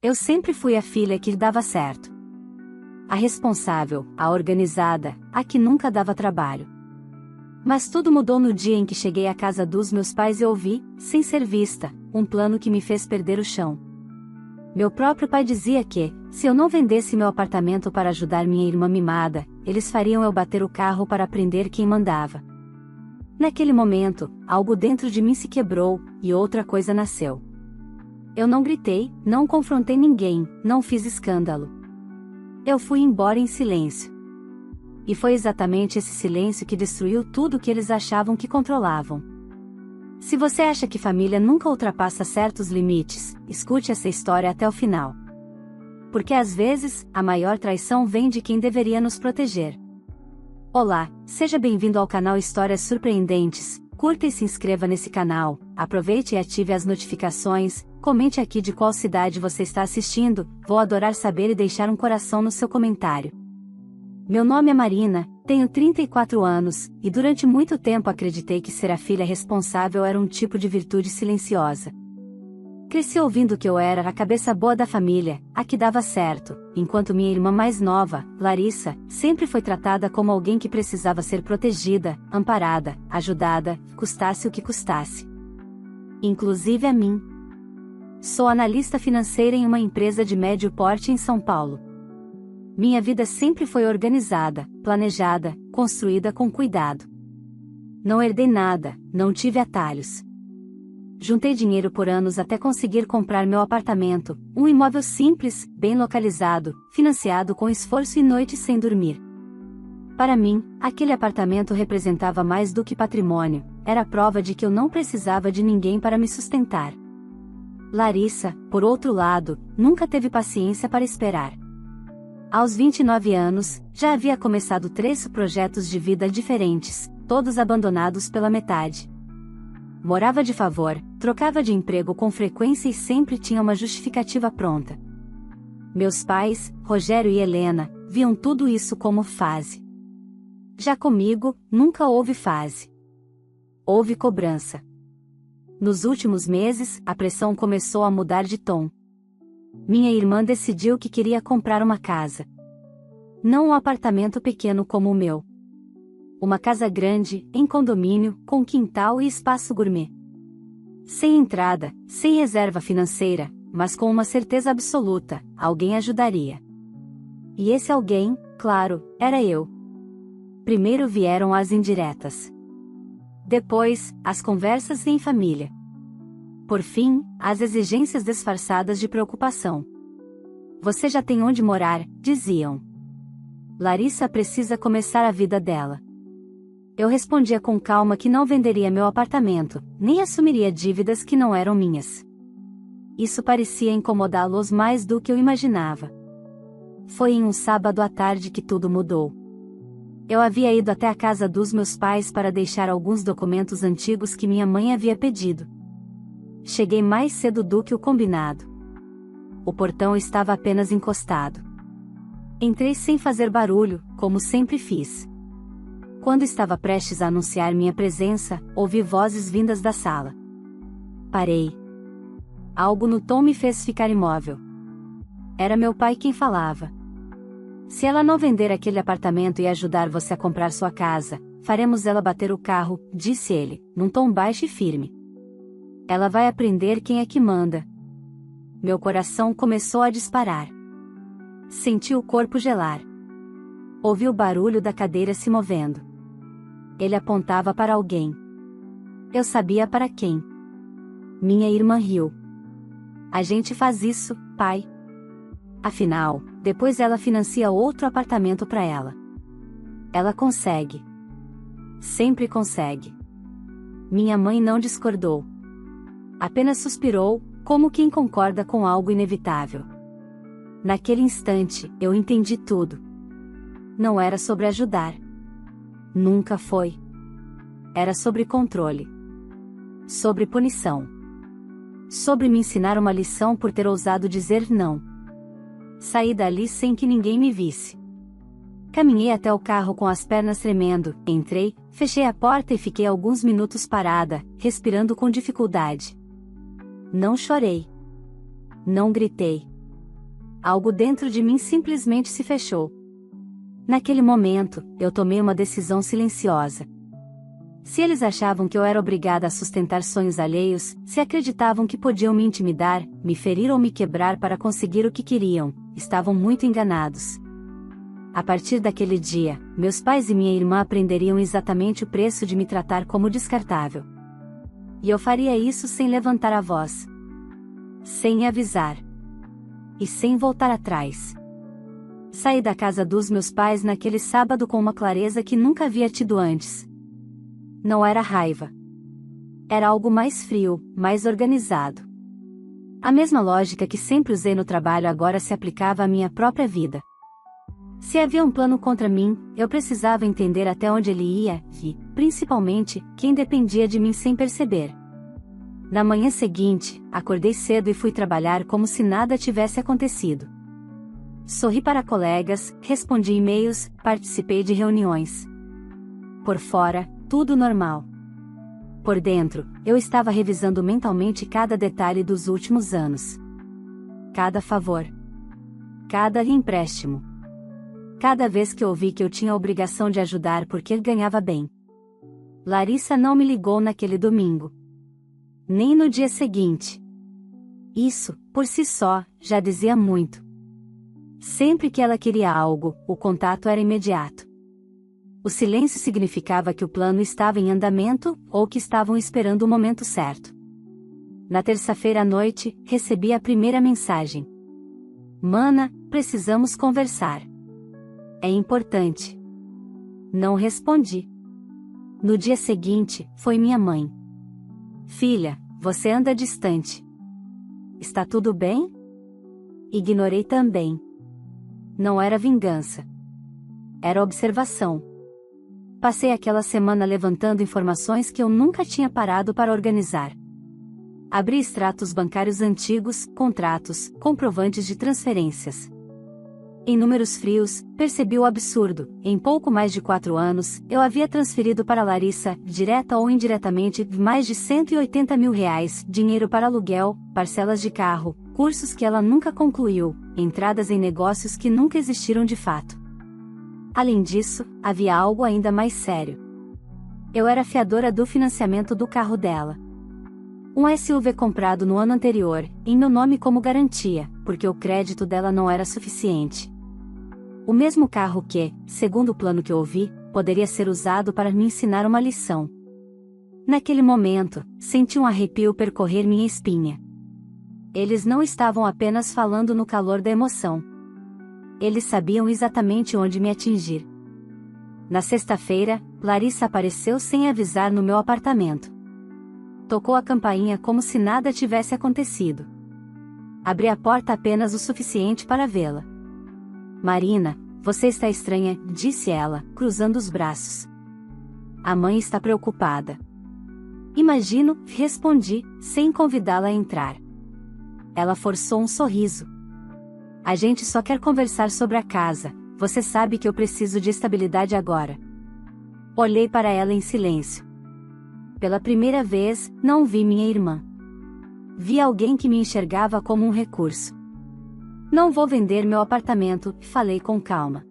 Eu sempre fui a filha que dava certo. A responsável, a organizada, a que nunca dava trabalho. Mas tudo mudou no dia em que cheguei à casa dos meus pais e ouvi, sem ser vista, um plano que me fez perder o chão. Meu próprio pai dizia que, se eu não vendesse meu apartamento para ajudar minha irmã mimada, eles fariam eu bater o carro para prender quem mandava. Naquele momento, algo dentro de mim se quebrou, e outra coisa nasceu. Eu não gritei, não confrontei ninguém, não fiz escândalo. Eu fui embora em silêncio. E foi exatamente esse silêncio que destruiu tudo que eles achavam que controlavam. Se você acha que família nunca ultrapassa certos limites, escute essa história até o final. Porque às vezes, a maior traição vem de quem deveria nos proteger. Olá, seja bem-vindo ao canal Histórias Surpreendentes. Curta e se inscreva nesse canal, aproveite e ative as notificações, comente aqui de qual cidade você está assistindo, vou adorar saber e deixar um coração no seu comentário. Meu nome é Marina, tenho 34 anos, e durante muito tempo acreditei que ser a filha responsável era um tipo de virtude silenciosa. Cresci ouvindo que eu era a cabeça boa da família, a que dava certo, enquanto minha irmã mais nova, Larissa, sempre foi tratada como alguém que precisava ser protegida, amparada, ajudada, custasse o que custasse. Inclusive a mim. Sou analista financeira em uma empresa de médio porte em São Paulo. Minha vida sempre foi organizada, planejada, construída com cuidado. Não herdei nada, não tive atalhos. Juntei dinheiro por anos até conseguir comprar meu apartamento, um imóvel simples, bem localizado, financiado com esforço e noites sem dormir. Para mim, aquele apartamento representava mais do que patrimônio, era a prova de que eu não precisava de ninguém para me sustentar. Larissa, por outro lado, nunca teve paciência para esperar. Aos 29 anos, já havia começado 3 projetos de vida diferentes, todos abandonados pela metade. Morava de favor, trocava de emprego com frequência e sempre tinha uma justificativa pronta. Meus pais, Rogério e Helena, viam tudo isso como fase. Já comigo, nunca houve fase. Houve cobrança. Nos últimos meses, a pressão começou a mudar de tom. Minha irmã decidiu que queria comprar uma casa. Não um apartamento pequeno como o meu. Uma casa grande, em condomínio, com quintal e espaço gourmet. Sem entrada, sem reserva financeira, mas com uma certeza absoluta, alguém ajudaria. E esse alguém, claro, era eu. Primeiro vieram as indiretas. Depois, as conversas em família. Por fim, as exigências disfarçadas de preocupação. Você já tem onde morar, diziam. Larissa precisa começar a vida dela. Eu respondia com calma que não venderia meu apartamento, nem assumiria dívidas que não eram minhas. Isso parecia incomodá-los mais do que eu imaginava. Foi em um sábado à tarde que tudo mudou. Eu havia ido até a casa dos meus pais para deixar alguns documentos antigos que minha mãe havia pedido. Cheguei mais cedo do que o combinado. O portão estava apenas encostado. Entrei sem fazer barulho, como sempre fiz. Quando estava prestes a anunciar minha presença, ouvi vozes vindas da sala. Parei. Algo no tom me fez ficar imóvel. Era meu pai quem falava. Se ela não vender aquele apartamento e ajudar você a comprar sua casa, faremos ela bater o carro, disse ele, num tom baixo e firme. Ela vai aprender quem é que manda. Meu coração começou a disparar. Senti o corpo gelar. Ouvi o barulho da cadeira se movendo. Ele apontava para alguém. Eu sabia para quem. Minha irmã riu. A gente faz isso, pai. Afinal, depois ela financia outro apartamento para ela. Ela consegue. Sempre consegue. Minha mãe não discordou. Apenas suspirou, como quem concorda com algo inevitável. Naquele instante, eu entendi tudo. Não era sobre ajudar. Nunca foi. Era sobre controle. Sobre punição. Sobre me ensinar uma lição por ter ousado dizer não. Saí dali sem que ninguém me visse. Caminhei até o carro com as pernas tremendo, entrei, fechei a porta e fiquei alguns minutos parada, respirando com dificuldade. Não chorei. Não gritei. algo dentro de mim simplesmente se fechou. Naquele momento, eu tomei uma decisão silenciosa. Se eles achavam que eu era obrigada a sustentar sonhos alheios, se acreditavam que podiam me intimidar, me ferir ou me quebrar para conseguir o que queriam, estavam muito enganados. A partir daquele dia, meus pais e minha irmã aprenderiam exatamente o preço de me tratar como descartável. E eu faria isso sem levantar a voz, sem avisar e sem voltar atrás. Saí da casa dos meus pais naquele sábado com uma clareza que nunca havia tido antes. Não era raiva. Era algo mais frio, mais organizado. A mesma lógica que sempre usei no trabalho agora se aplicava à minha própria vida. Se havia um plano contra mim, eu precisava entender até onde ele ia, e, principalmente, quem dependia de mim sem perceber. Na manhã seguinte, acordei cedo e fui trabalhar como se nada tivesse acontecido. Sorri para colegas, respondi e-mails, participei de reuniões. Por fora, tudo normal. Por dentro, eu estava revisando mentalmente cada detalhe dos últimos anos. Cada favor. Cada empréstimo. Cada vez que ouvi que eu tinha a obrigação de ajudar porque ele ganhava bem. Larissa não me ligou naquele domingo. Nem no dia seguinte. Isso, por si só, já dizia muito. Sempre que ela queria algo, o contato era imediato. O silêncio significava que o plano estava em andamento, ou que estavam esperando o momento certo. Na terça-feira à noite, recebi a primeira mensagem. Mana, precisamos conversar. É importante. Não respondi. No dia seguinte, foi minha mãe. Filha, você anda distante. Está tudo bem? Ignorei também. Não era vingança. Era observação. Passei aquela semana levantando informações que eu nunca tinha parado para organizar. Abri extratos bancários antigos, contratos, comprovantes de transferências. Em números frios, percebi o absurdo. Em pouco mais de 4 anos, eu havia transferido para Larissa, direta ou indiretamente, mais de R$180 mil, dinheiro para aluguel, parcelas de carro, cursos que ela nunca concluiu, entradas em negócios que nunca existiram de fato. Além disso, havia algo ainda mais sério. Eu era fiadora do financiamento do carro dela. Um SUV comprado no ano anterior, em meu nome como garantia, porque o crédito dela não era suficiente. O mesmo carro que, segundo o plano que ouvi, poderia ser usado para me ensinar uma lição. Naquele momento, senti um arrepio percorrer minha espinha. Eles não estavam apenas falando no calor da emoção. Eles sabiam exatamente onde me atingir. Na sexta-feira, Larissa apareceu sem avisar no meu apartamento. Tocou a campainha como se nada tivesse acontecido. Abri a porta apenas o suficiente para vê-la. Marina, você está estranha, disse ela, cruzando os braços. A mãe está preocupada. Imagino, respondi, sem convidá-la a entrar. Ela forçou um sorriso. A gente só quer conversar sobre a casa, você sabe que eu preciso de estabilidade agora. Olhei para ela em silêncio. Pela primeira vez, não vi minha irmã. Vi alguém que me enxergava como um recurso. Não vou vender meu apartamento, falei com calma.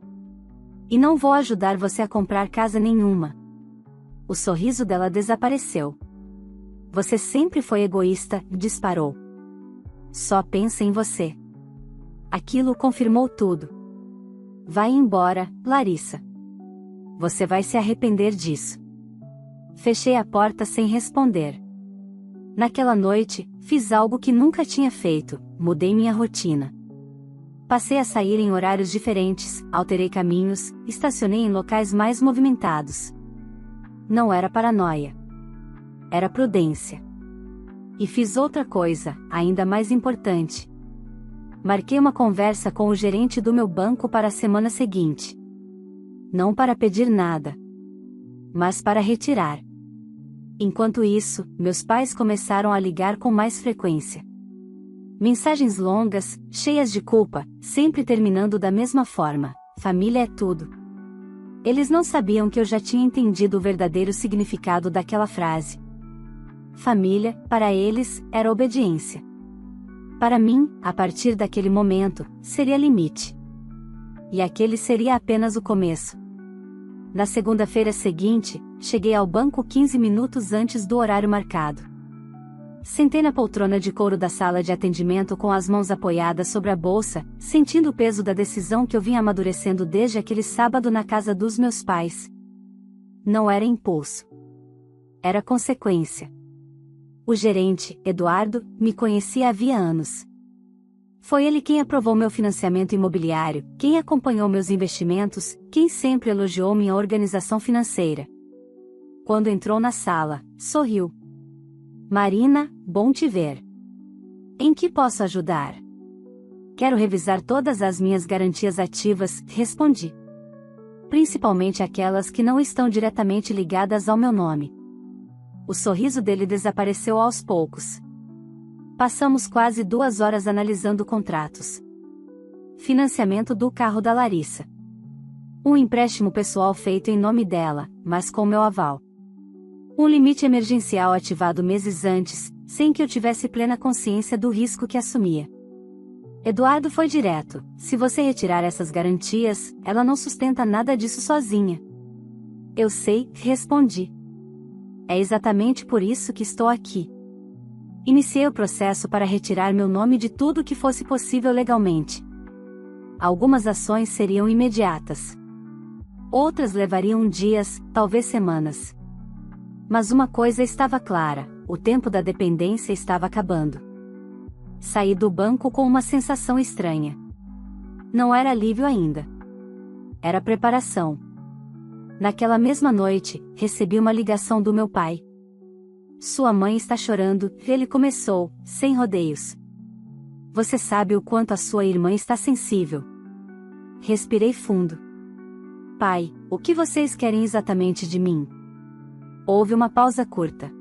E não vou ajudar você a comprar casa nenhuma. O sorriso dela desapareceu. Você sempre foi egoísta, disparou. Só pensa em você. Aquilo confirmou tudo. Vai embora, Larissa. Você vai se arrepender disso. Fechei a porta sem responder. Naquela noite, fiz algo que nunca tinha feito, mudei minha rotina. Passei a sair em horários diferentes, alterei caminhos, estacionei em locais mais movimentados. Não era paranoia. Era prudência. E fiz outra coisa, ainda mais importante. Marquei uma conversa com o gerente do meu banco para a semana seguinte. Não para pedir nada, mas para retirar. Enquanto isso, meus pais começaram a ligar com mais frequência. Mensagens longas, cheias de culpa, sempre terminando da mesma forma: família é tudo. Eles não sabiam que eu já tinha entendido o verdadeiro significado daquela frase. Família, para eles, era obediência. Para mim, a partir daquele momento, seria limite. E aquele seria apenas o começo. Na segunda-feira seguinte, cheguei ao banco 15 minutos antes do horário marcado. Sentei na poltrona de couro da sala de atendimento com as mãos apoiadas sobre a bolsa, sentindo o peso da decisão que eu vinha amadurecendo desde aquele sábado na casa dos meus pais. Não era impulso. Era consequência. O gerente, Eduardo, me conhecia havia anos. Foi ele quem aprovou meu financiamento imobiliário, quem acompanhou meus investimentos, quem sempre elogiou minha organização financeira. Quando entrou na sala, sorriu. Marina, bom te ver. Em que posso ajudar? Quero revisar todas as minhas garantias ativas, respondi. Principalmente aquelas que não estão diretamente ligadas ao meu nome. O sorriso dele desapareceu aos poucos. Passamos quase 2 horas analisando contratos. Financiamento do carro da Larissa. Um empréstimo pessoal feito em nome dela, mas com meu aval. Um limite emergencial ativado meses antes, sem que eu tivesse plena consciência do risco que assumia. Eduardo foi direto: se você retirar essas garantias, ela não sustenta nada disso sozinha. Eu sei, respondi. É exatamente por isso que estou aqui. Iniciei o processo para retirar meu nome de tudo que fosse possível legalmente. Algumas ações seriam imediatas. Outras levariam dias, talvez semanas. Mas uma coisa estava clara: o tempo da dependência estava acabando. Saí do banco com uma sensação estranha. Não era alívio ainda. Era preparação. Naquela mesma noite, recebi uma ligação do meu pai. Sua mãe está chorando, ele começou, sem rodeios. Você sabe o quanto a sua irmã está sensível. Respirei fundo. Pai, o que vocês querem exatamente de mim? Houve uma pausa curta.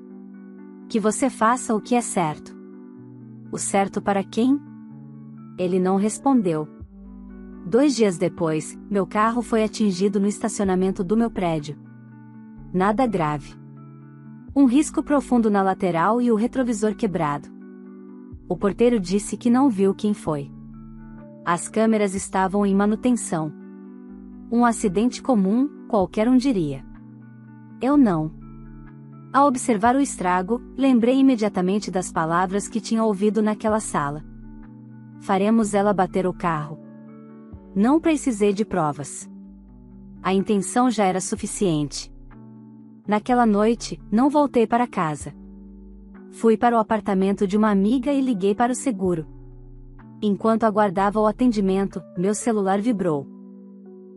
Que você faça o que é certo. O certo para quem? Ele não respondeu. 2 dias depois, meu carro foi atingido no estacionamento do meu prédio. Nada grave. Um risco profundo na lateral e o retrovisor quebrado. O porteiro disse que não viu quem foi. As câmeras estavam em manutenção. Um acidente comum, qualquer um diria. Eu não. Ao observar o estrago, lembrei imediatamente das palavras que tinha ouvido naquela sala. Faremos ela bater o carro. Não precisei de provas. A intenção já era suficiente. Naquela noite, não voltei para casa. Fui para o apartamento de uma amiga e liguei para o seguro. Enquanto aguardava o atendimento, meu celular vibrou.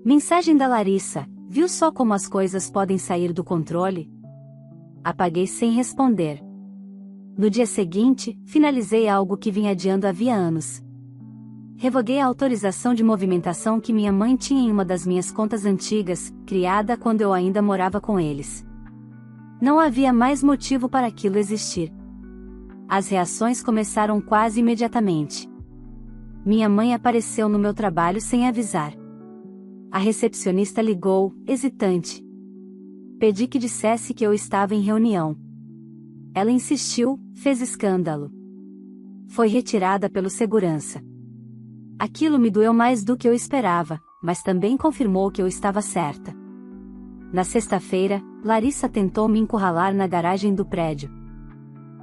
Mensagem da Larissa: viu só como as coisas podem sair do controle? Apaguei sem responder. No dia seguinte, finalizei algo que vinha adiando havia anos. Revoguei a autorização de movimentação que minha mãe tinha em uma das minhas contas antigas, criada quando eu ainda morava com eles. Não havia mais motivo para aquilo existir. As reações começaram quase imediatamente. Minha mãe apareceu no meu trabalho sem avisar. A recepcionista ligou, hesitante. Pedi que dissesse que eu estava em reunião. Ela insistiu, fez escândalo. Foi retirada pelo segurança. Aquilo me doeu mais do que eu esperava, mas também confirmou que eu estava certa. Na sexta-feira, Larissa tentou me encurralar na garagem do prédio.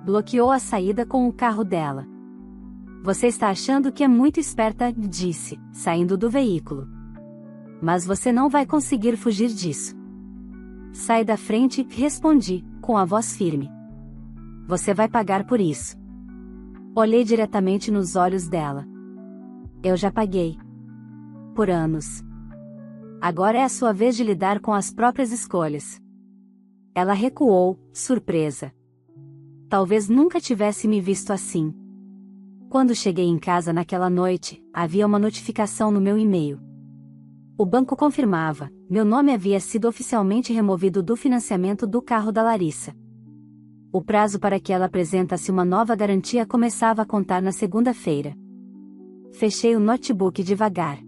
Bloqueou a saída com o carro dela. Você está achando que é muito esperta, disse, saindo do veículo. Mas você não vai conseguir fugir disso. Sai da frente, respondi, com a voz firme. Você vai pagar por isso. Olhei diretamente nos olhos dela. Eu já paguei. Por anos. Agora é a sua vez de lidar com as próprias escolhas. Ela recuou, surpresa. Talvez nunca tivesse me visto assim. Quando cheguei em casa naquela noite, havia uma notificação no meu e-mail. O banco confirmava: meu nome havia sido oficialmente removido do financiamento do carro da Larissa. O prazo para que ela apresentasse uma nova garantia começava a contar na segunda-feira. Fechei o notebook devagar.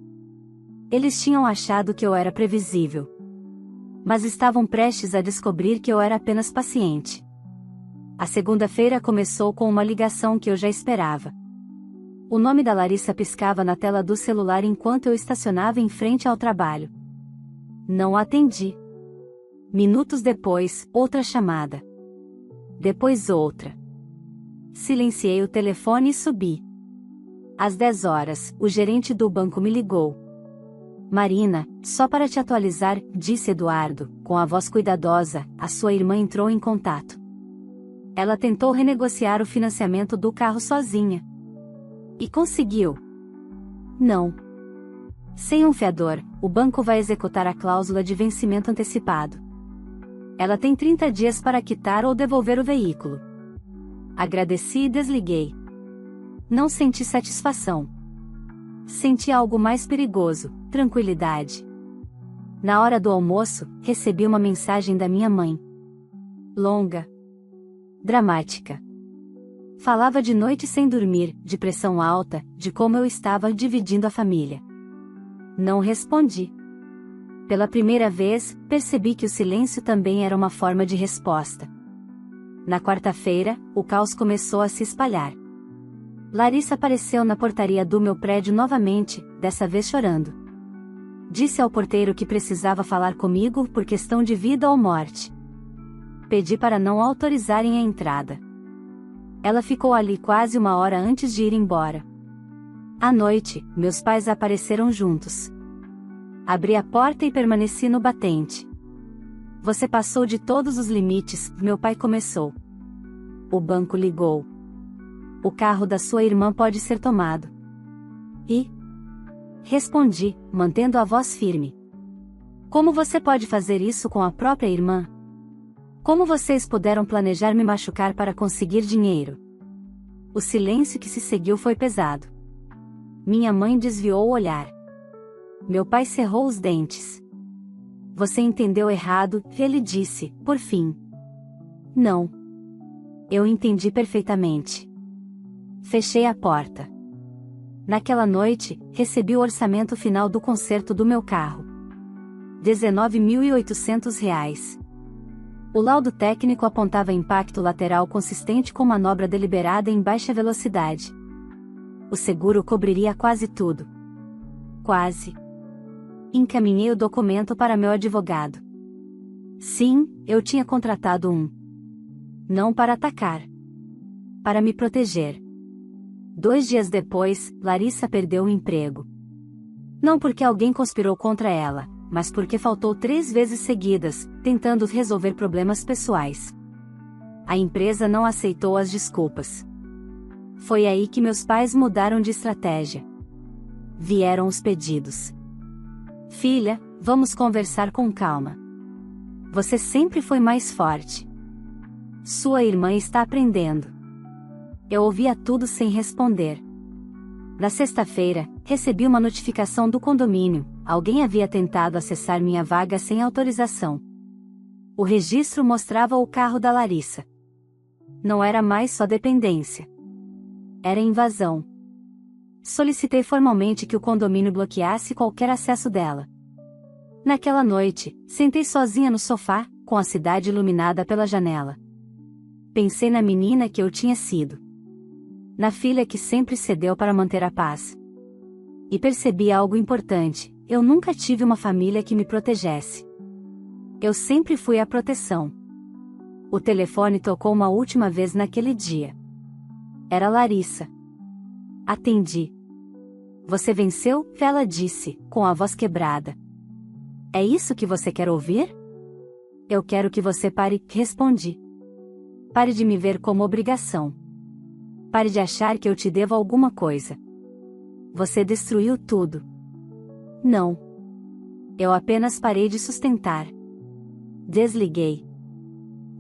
Eles tinham achado que eu era previsível. Mas estavam prestes a descobrir que eu era apenas paciente. A segunda-feira começou com uma ligação que eu já esperava. O nome da Larissa piscava na tela do celular enquanto eu estacionava em frente ao trabalho. Não atendi. Minutos depois, outra chamada. Depois outra. Silenciei o telefone e subi. Às 10 horas, o gerente do banco me ligou. Marina, só para te atualizar, disse Eduardo, com a voz cuidadosa, a sua irmã entrou em contato. Ela tentou renegociar o financiamento do carro sozinha. E conseguiu. Não. Sem um fiador, o banco vai executar a cláusula de vencimento antecipado. Ela tem 30 dias para quitar ou devolver o veículo. Agradeci e desliguei. Não senti satisfação. Senti algo mais perigoso, tranquilidade. Na hora do almoço, recebi uma mensagem da minha mãe. Longa. Dramática. Falava de noite sem dormir, de pressão alta, de como eu estava dividindo a família. Não respondi. Pela primeira vez, percebi que o silêncio também era uma forma de resposta. Na quarta-feira, o caos começou a se espalhar. Larissa apareceu na portaria do meu prédio novamente, dessa vez chorando. Disse ao porteiro que precisava falar comigo por questão de vida ou morte. Pedi para não autorizarem a entrada. Ela ficou ali quase uma hora antes de ir embora. À noite, meus pais apareceram juntos. Abri a porta e permaneci no batente. Você passou de todos os limites, meu pai começou. O banco ligou. O carro da sua irmã pode ser tomado. E? Respondi, mantendo a voz firme. Como você pode fazer isso com a própria irmã? Como vocês puderam planejar me machucar para conseguir dinheiro? O silêncio que se seguiu foi pesado. Minha mãe desviou o olhar. Meu pai cerrou os dentes. Você entendeu errado, ele disse, por fim. Não. Eu entendi perfeitamente. Fechei a porta. Naquela noite, recebi o orçamento final do conserto do meu carro. R$ 19.800. O laudo técnico apontava impacto lateral consistente com manobra deliberada em baixa velocidade. O seguro cobriria quase tudo. Quase. Encaminhei o documento para meu advogado. Sim, eu tinha contratado um. Não para atacar. Para me proteger. 2 dias depois, Larissa perdeu o emprego. Não porque alguém conspirou contra ela, mas porque faltou 3 vezes seguidas, tentando resolver problemas pessoais. A empresa não aceitou as desculpas. Foi aí que meus pais mudaram de estratégia. Vieram os pedidos. Filha, vamos conversar com calma. Você sempre foi mais forte. Sua irmã está aprendendo. Eu ouvia tudo sem responder. Na sexta-feira, recebi uma notificação do condomínio. Alguém havia tentado acessar minha vaga sem autorização. O registro mostrava o carro da Larissa. Não era mais só dependência. Era invasão. Solicitei formalmente que o condomínio bloqueasse qualquer acesso dela. Naquela noite, sentei sozinha no sofá, com a cidade iluminada pela janela. Pensei na menina que eu tinha sido. Na filha que sempre cedeu para manter a paz. E percebi algo importante: eu nunca tive uma família que me protegesse. Eu sempre fui a proteção. O telefone tocou uma última vez naquele dia. Era Larissa. Atendi. Você venceu? Ela disse, com a voz quebrada. É isso que você quer ouvir? Eu quero que você pare, respondi. Pare de me ver como obrigação. Pare de achar que eu te devo alguma coisa. Você destruiu tudo. Não. Eu apenas parei de sustentar. Desliguei.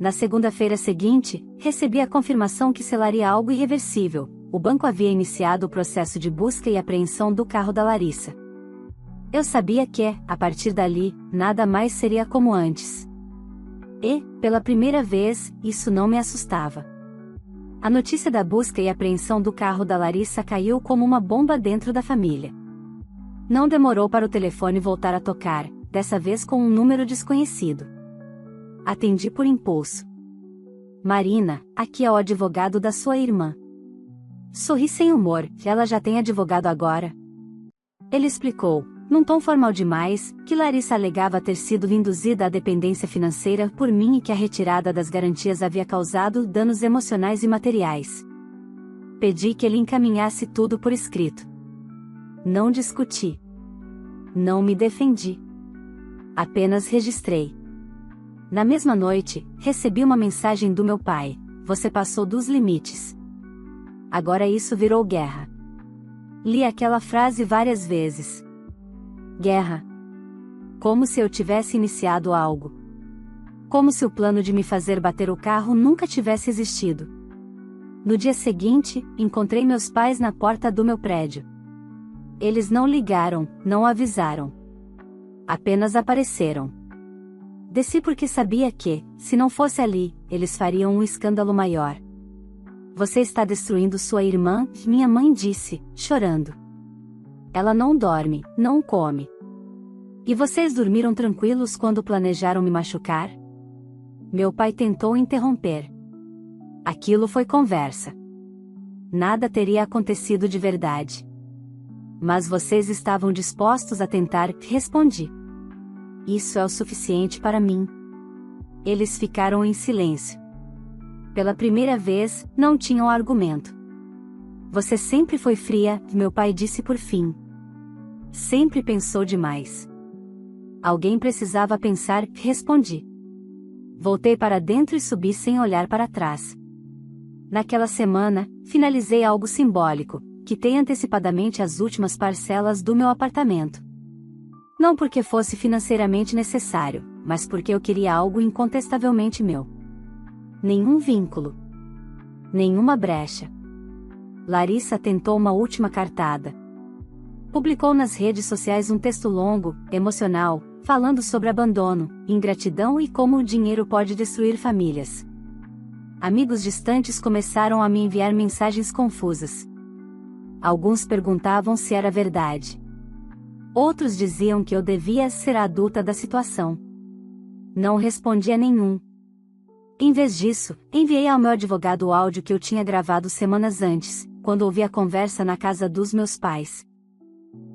Na segunda-feira seguinte, recebi a confirmação que selaria algo irreversível. O banco havia iniciado o processo de busca e apreensão do carro da Larissa. Eu sabia que, a partir dali, nada mais seria como antes. E, pela primeira vez, isso não me assustava. A notícia da busca e apreensão do carro da Larissa caiu como uma bomba dentro da família. Não demorou para o telefone voltar a tocar, dessa vez com um número desconhecido. Atendi por impulso. Marina, aqui é o advogado da sua irmã. Sorri sem humor, ela já tem advogado agora. Ele explicou, num tom formal demais, que Larissa alegava ter sido induzida à dependência financeira por mim e que a retirada das garantias havia causado danos emocionais e materiais. Pedi que ele encaminhasse tudo por escrito. Não discuti. Não me defendi. Apenas registrei. Na mesma noite, recebi uma mensagem do meu pai: você passou dos limites. Agora isso virou guerra. Li aquela frase várias vezes. Guerra. Como se eu tivesse iniciado algo. Como se o plano de me fazer bater o carro nunca tivesse existido. No dia seguinte, encontrei meus pais na porta do meu prédio. Eles não ligaram, não avisaram. Apenas apareceram. Desci porque sabia que, se não fosse ali, eles fariam um escândalo maior. Você está destruindo sua irmã, minha mãe disse, chorando. Ela não dorme, não come. E vocês dormiram tranquilos quando planejaram me machucar? Meu pai tentou interromper. Aquilo foi conversa. Nada teria acontecido de verdade. Mas vocês estavam dispostos a tentar, respondi. Isso é o suficiente para mim. Eles ficaram em silêncio. Pela primeira vez, não tinham argumento. Você sempre foi fria, meu pai disse por fim. Sempre pensou demais. Alguém precisava pensar, respondi. Voltei para dentro e subi sem olhar para trás. Naquela semana, finalizei algo simbólico, quitei antecipadamente as últimas parcelas do meu apartamento. Não porque fosse financeiramente necessário, mas porque eu queria algo incontestavelmente meu. Nenhum vínculo. Nenhuma brecha. Larissa tentou uma última cartada. Publicou nas redes sociais um texto longo, emocional, falando sobre abandono, ingratidão e como o dinheiro pode destruir famílias. Amigos distantes começaram a me enviar mensagens confusas. Alguns perguntavam se era verdade. Outros diziam que eu devia ser a adulta da situação. Não respondi a nenhum. Em vez disso, enviei ao meu advogado o áudio que eu tinha gravado semanas antes, quando ouvi a conversa na casa dos meus pais.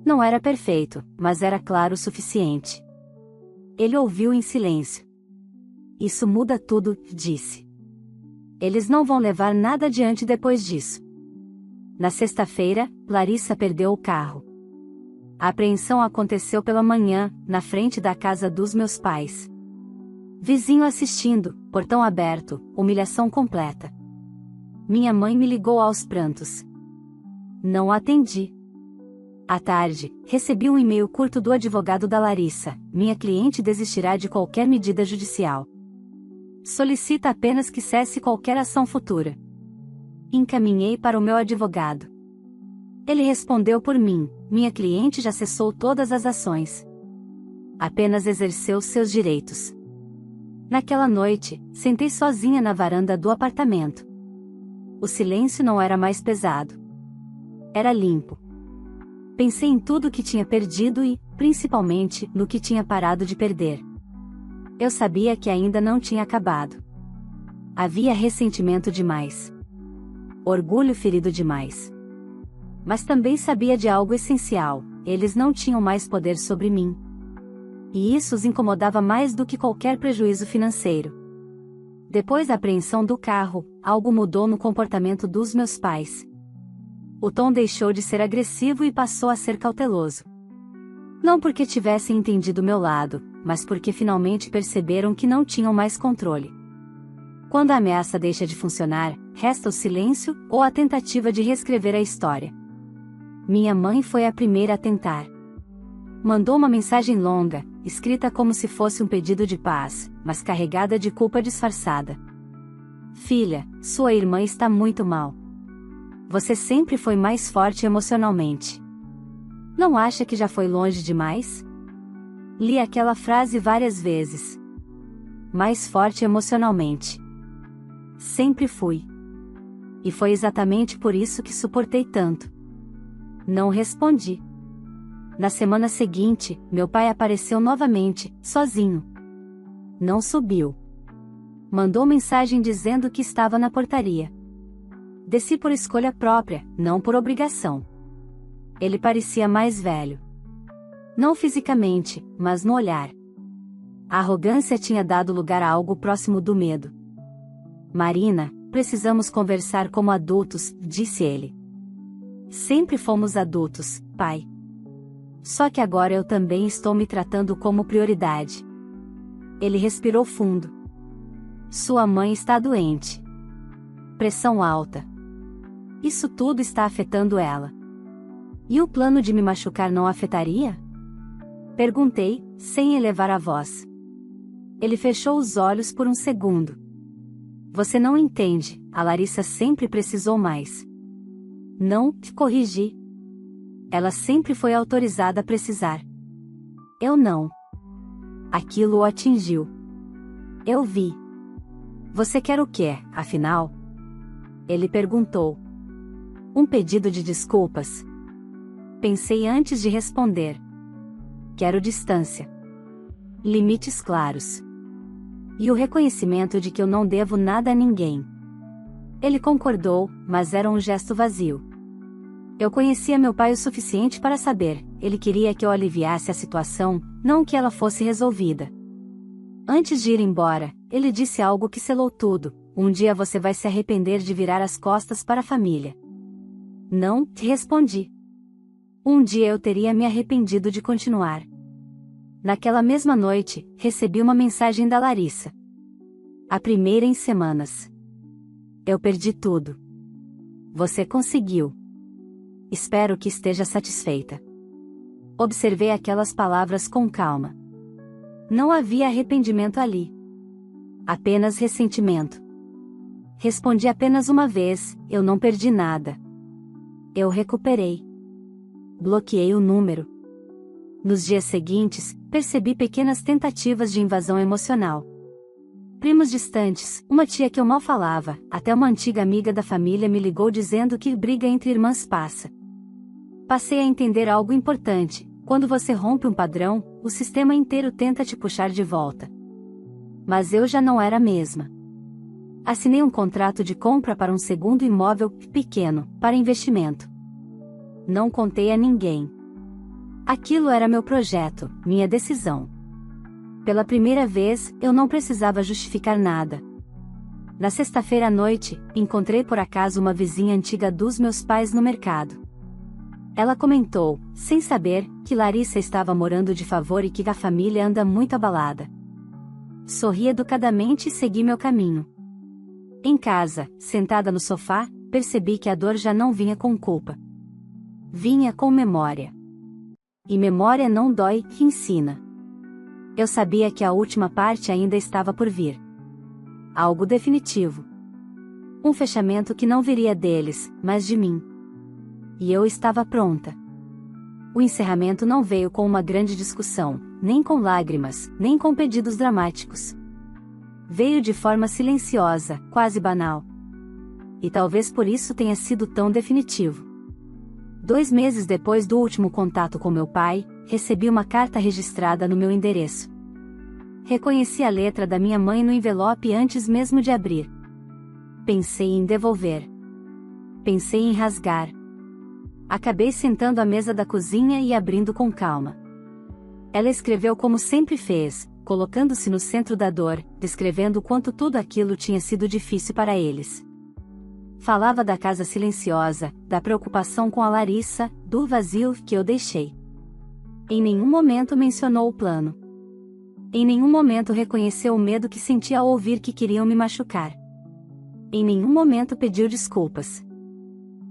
Não era perfeito, mas era claro o suficiente. Ele ouviu em silêncio. Isso muda tudo, disse. Eles não vão levar nada adiante depois disso. Na sexta-feira, Larissa perdeu o carro. A apreensão aconteceu pela manhã, na frente da casa dos meus pais. Vizinho assistindo, portão aberto, humilhação completa. Minha mãe me ligou aos prantos. Não atendi. À tarde, recebi um e-mail curto do advogado da Larissa: minha cliente desistirá de qualquer medida judicial. Solicita apenas que cesse qualquer ação futura. Encaminhei para o meu advogado. Ele respondeu por mim: minha cliente já cessou todas as ações. Apenas exerceu seus direitos. Naquela noite, sentei sozinha na varanda do apartamento. O silêncio não era mais pesado. Era limpo. Pensei em tudo que tinha perdido e, principalmente, no que tinha parado de perder. Eu sabia que ainda não tinha acabado. Havia ressentimento demais. Orgulho ferido demais. Mas também sabia de algo essencial: eles não tinham mais poder sobre mim. E isso os incomodava mais do que qualquer prejuízo financeiro. Depois da apreensão do carro, algo mudou no comportamento dos meus pais. O tom deixou de ser agressivo e passou a ser cauteloso. Não porque tivessem entendido meu lado, mas porque finalmente perceberam que não tinham mais controle. Quando a ameaça deixa de funcionar, resta o silêncio ou a tentativa de reescrever a história. Minha mãe foi a primeira a tentar. Mandou uma mensagem longa, escrita como se fosse um pedido de paz, mas carregada de culpa disfarçada. Filha, sua irmã está muito mal. Você sempre foi mais forte emocionalmente. Não acha que já foi longe demais? Li aquela frase várias vezes. Mais forte emocionalmente. Sempre fui. E foi exatamente por isso que suportei tanto. Não respondi. Na semana seguinte, meu pai apareceu novamente, sozinho. Não subiu. Mandou mensagem dizendo que estava na portaria. Desci por escolha própria, não por obrigação. Ele parecia mais velho. Não fisicamente, mas no olhar. A arrogância tinha dado lugar a algo próximo do medo. Marina, precisamos conversar como adultos, disse ele. Sempre fomos adultos, pai. Só que agora eu também estou me tratando como prioridade. Ele respirou fundo. Sua mãe está doente. Pressão alta. Isso tudo está afetando ela. E o plano de me machucar não afetaria? Perguntei, sem elevar a voz. Ele fechou os olhos por um segundo. Você não entende, a Larissa sempre precisou mais. Não, corrigi. Ela sempre foi autorizada a precisar. Eu não. Aquilo o atingiu. Eu vi. Você quer o quê, afinal? Ele perguntou. Um pedido de desculpas. Pensei antes de responder. Quero distância. Limites claros. E o reconhecimento de que eu não devo nada a ninguém. Ele concordou, mas era um gesto vazio. Eu conhecia meu pai o suficiente para saber, ele queria que eu aliviasse a situação, não que ela fosse resolvida. Antes de ir embora, ele disse algo que selou tudo: um dia você vai se arrepender de virar as costas para a família. Não, respondi. Um dia eu teria me arrependido de continuar. Naquela mesma noite, recebi uma mensagem da Larissa. A primeira em semanas. Eu perdi tudo. Você conseguiu. Espero que esteja satisfeita. Observei aquelas palavras com calma. Não havia arrependimento ali. Apenas ressentimento. Respondi apenas uma vez, eu não perdi nada. Eu recuperei. Bloqueei o número. Nos dias seguintes, percebi pequenas tentativas de invasão emocional. Primos distantes, uma tia que eu mal falava, até uma antiga amiga da família me ligou dizendo que briga entre irmãs passa. Passei a entender algo importante: quando você rompe um padrão, o sistema inteiro tenta te puxar de volta. Mas eu já não era a mesma. Assinei um contrato de compra para um segundo imóvel, pequeno, para investimento. Não contei a ninguém. Aquilo era meu projeto, minha decisão. Pela primeira vez, eu não precisava justificar nada. Na sexta-feira à noite, encontrei por acaso uma vizinha antiga dos meus pais no mercado. Ela comentou, sem saber, que Larissa estava morando de favor e que a família anda muito abalada. Sorri educadamente e segui meu caminho. Em casa, sentada no sofá, percebi que a dor já não vinha com culpa. Vinha com memória. E memória não dói, ensina. Eu sabia que a última parte ainda estava por vir. Algo definitivo. Um fechamento que não viria deles, mas de mim. E eu estava pronta. O encerramento não veio com uma grande discussão, nem com lágrimas, nem com pedidos dramáticos. Veio de forma silenciosa, quase banal. E talvez por isso tenha sido tão definitivo. 2 meses depois do último contato com meu pai, recebi uma carta registrada no meu endereço. Reconheci a letra da minha mãe no envelope antes mesmo de abrir. Pensei em devolver. Pensei em rasgar. Acabei sentando à mesa da cozinha e abrindo com calma. Ela escreveu como sempre fez, colocando-se no centro da dor, descrevendo quanto tudo aquilo tinha sido difícil para eles. Falava da casa silenciosa, da preocupação com a Larissa, do vazio que eu deixei. Em nenhum momento mencionou o plano. Em nenhum momento reconheceu o medo que sentia ao ouvir que queriam me machucar. Em nenhum momento pediu desculpas.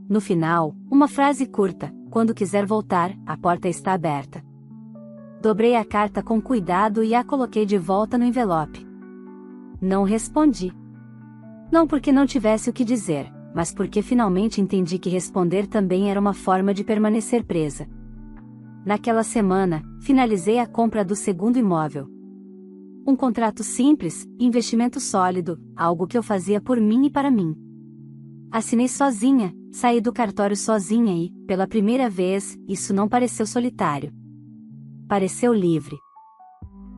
No final, uma frase curta: quando quiser voltar, a porta está aberta. Dobrei a carta com cuidado e a coloquei de volta no envelope. Não respondi. Não porque não tivesse o que dizer, mas porque finalmente entendi que responder também era uma forma de permanecer presa. Naquela semana, finalizei a compra do segundo imóvel. Um contrato simples, investimento sólido, algo que eu fazia por mim e para mim. Assinei sozinha, saí do cartório sozinha e, pela primeira vez, isso não pareceu solitário. Pareceu livre.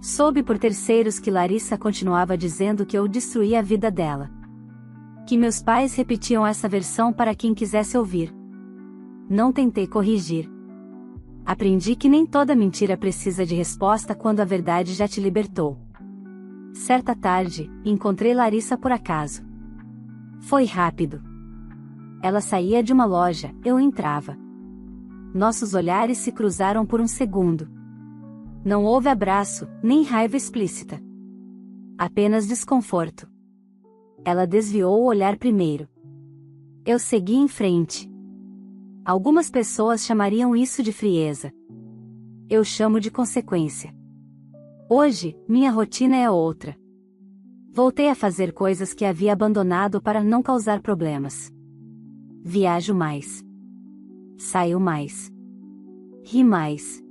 Soube por terceiros que Larissa continuava dizendo que eu destruía a vida dela. Que meus pais repetiam essa versão para quem quisesse ouvir. Não tentei corrigir. Aprendi que nem toda mentira precisa de resposta quando a verdade já te libertou. Certa tarde, encontrei Larissa por acaso. Foi rápido. Ela saía de uma loja, eu entrava. Nossos olhares se cruzaram por um segundo. Não houve abraço, nem raiva explícita. Apenas desconforto. Ela desviou o olhar primeiro. Eu segui em frente. Algumas pessoas chamariam isso de frieza. Eu chamo de consequência. Hoje, minha rotina é outra. Voltei a fazer coisas que havia abandonado para não causar problemas. Viajo mais. Saio mais. Ri mais.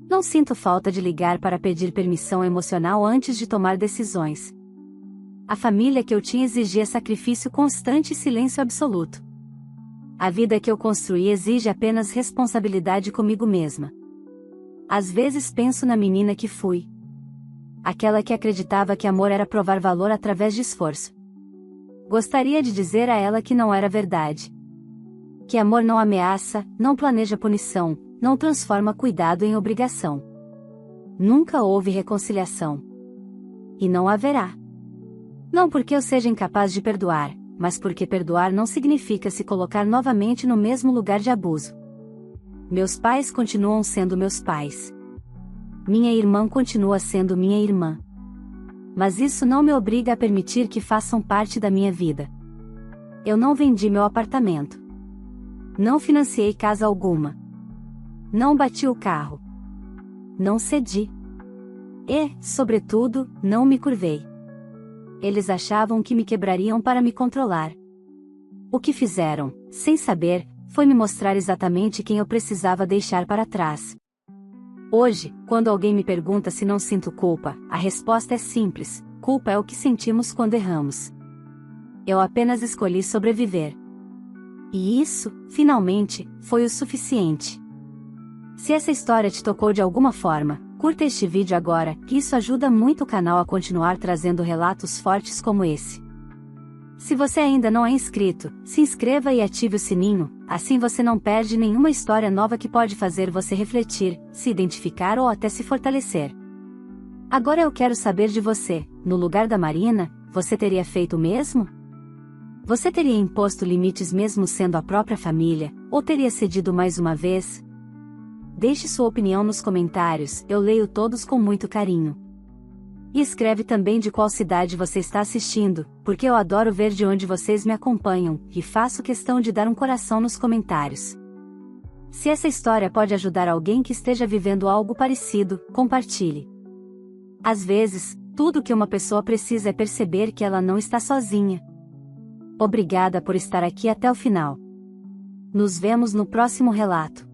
Não sinto falta de ligar para pedir permissão emocional antes de tomar decisões. A família que eu tinha exigia sacrifício constante e silêncio absoluto. A vida que eu construí exige apenas responsabilidade comigo mesma. Às vezes penso na menina que fui. Aquela que acreditava que amor era provar valor através de esforço. Gostaria de dizer a ela que não era verdade. Que amor não ameaça, não planeja punição, não transforma cuidado em obrigação. Nunca houve reconciliação. E não haverá. Não porque eu seja incapaz de perdoar, mas porque perdoar não significa se colocar novamente no mesmo lugar de abuso. Meus pais continuam sendo meus pais. Minha irmã continua sendo minha irmã. Mas isso não me obriga a permitir que façam parte da minha vida. Eu não vendi meu apartamento. Não financiei casa alguma. Não bati o carro. Não cedi. E, sobretudo, não me curvei. Eles achavam que me quebrariam para me controlar. O que fizeram, sem saber, foi me mostrar exatamente quem eu precisava deixar para trás. Hoje, quando alguém me pergunta se não sinto culpa, a resposta é simples: culpa é o que sentimos quando erramos. Eu apenas escolhi sobreviver. E isso, finalmente, foi o suficiente. Se essa história te tocou de alguma forma, curta este vídeo agora, que isso ajuda muito o canal a continuar trazendo relatos fortes como esse. Se você ainda não é inscrito, se inscreva e ative o sininho, assim você não perde nenhuma história nova que pode fazer você refletir, se identificar ou até se fortalecer. Agora eu quero saber de você: no lugar da Marina, você teria feito o mesmo? Você teria imposto limites mesmo sendo a própria família, ou teria cedido mais uma vez? Deixe sua opinião nos comentários, eu leio todos com muito carinho. E escreve também de qual cidade você está assistindo, porque eu adoro ver de onde vocês me acompanham, e faço questão de dar um coração nos comentários. Se essa história pode ajudar alguém que esteja vivendo algo parecido, compartilhe. Às vezes, tudo que uma pessoa precisa é perceber que ela não está sozinha. Obrigada por estar aqui até o final. Nos vemos no próximo relato.